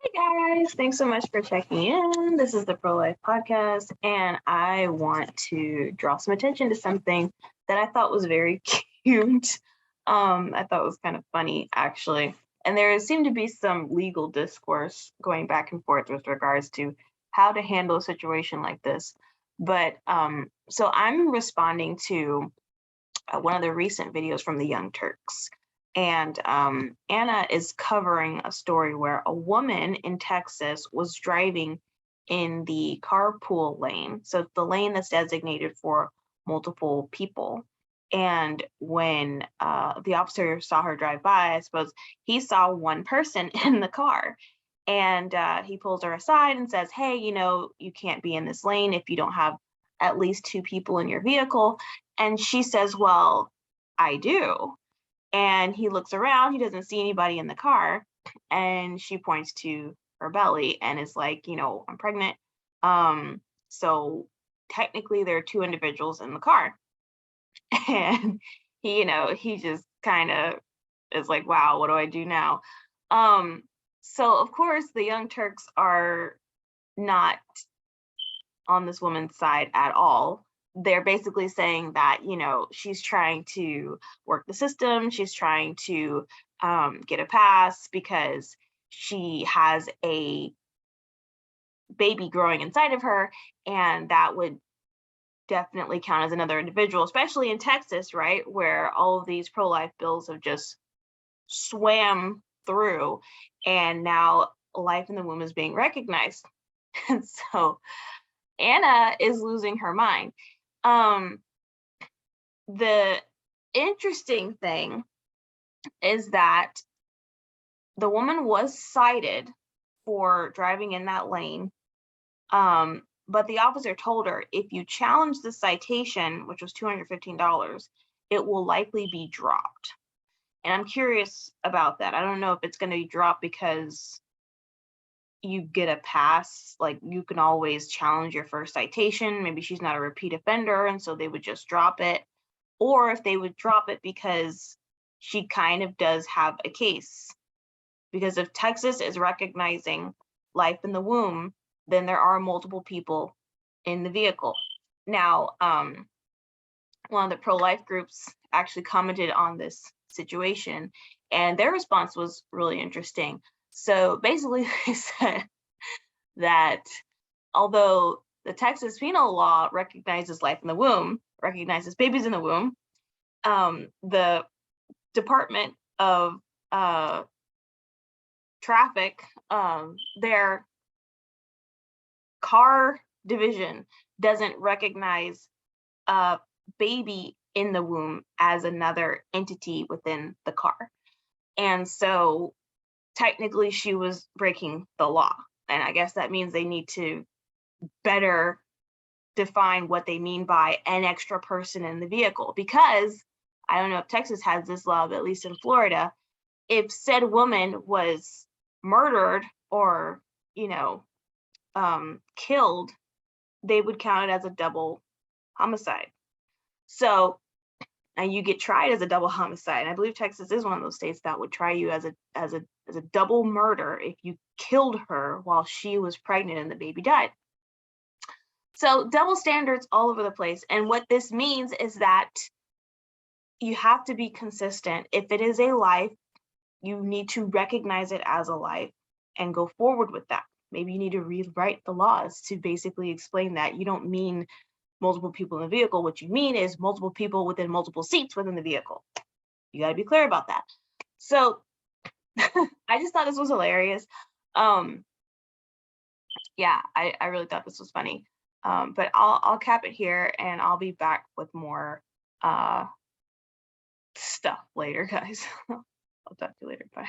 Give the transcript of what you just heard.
Hey guys, thanks so much for checking in. This is the Pro Life Podcast, and I want to draw some attention to something that I thought was very cute. I thought was kind of funny, actually. And there seemed to be some legal discourse going back and forth with regards to how to handle a situation like this. So I'm responding to one of the recent videos from the Young Turks. And Anna is covering a story where a woman in Texas was driving in the carpool lane. So the lane that's designated for multiple people. And when the officer saw her drive by, I suppose he saw one person in the car. And he pulls her aside and says, hey, you can't be in this lane if you don't have at least two people in your vehicle. And she says, well, I do. And he looks around, he doesn't see anybody in the car. And she points to her belly and is like, I'm pregnant. So technically there are two individuals in the car. And he just kind of is like, wow, what do I do now? So of course the Young Turks are not on this woman's side at all. They're basically saying that, she's trying to work the system. She's trying to get a pass because she has a baby growing inside of her. And that would definitely count as another individual, especially in Texas, right? Where all of these pro-life bills have just swam through. And now life in the womb is being recognized. And so Anna is losing her mind. The interesting thing is that the woman was cited for driving in that lane. But the officer told her, if you challenge the citation, which was $215, it will likely be dropped. And I'm curious about that. I don't know if it's going to be dropped because you get a pass, like you can always challenge your first citation. Maybe she's not a repeat offender, and so they would just drop it. Or if they would drop it because she kind of does have a case. Because if Texas is recognizing life in the womb, then there are multiple people in the vehicle. Now, one of the pro-life groups actually commented on this situation, and their response was really interesting. So basically, they said that although the Texas penal law recognizes life in the womb, recognizes babies in the womb, the Department of Traffic, their car division doesn't recognize a baby in the womb as another entity within the car. And so technically she was breaking the law. And I guess that means they need to better define what they mean by an extra person in the vehicle, because I don't know if Texas has this law, but at least in Florida, if said woman was murdered or, killed, they would count it as a double homicide. So, and you get tried as a double homicide. And I believe Texas is one of those states that would try you as a double murder if you killed her while she was pregnant and the baby died. So double standards all over the place. And what this means is that you have to be consistent. If it is a life, you need to recognize it as a life and go forward with that. Maybe you need to rewrite the laws to basically explain that you don't mean multiple people in the vehicle. What you mean is multiple people within multiple seats within the vehicle. You got to be clear about that. So I just thought this was hilarious. Yeah, I really thought this was funny. But I'll cap it here, and I'll be back with more stuff later, guys. I'll talk to you later. Bye.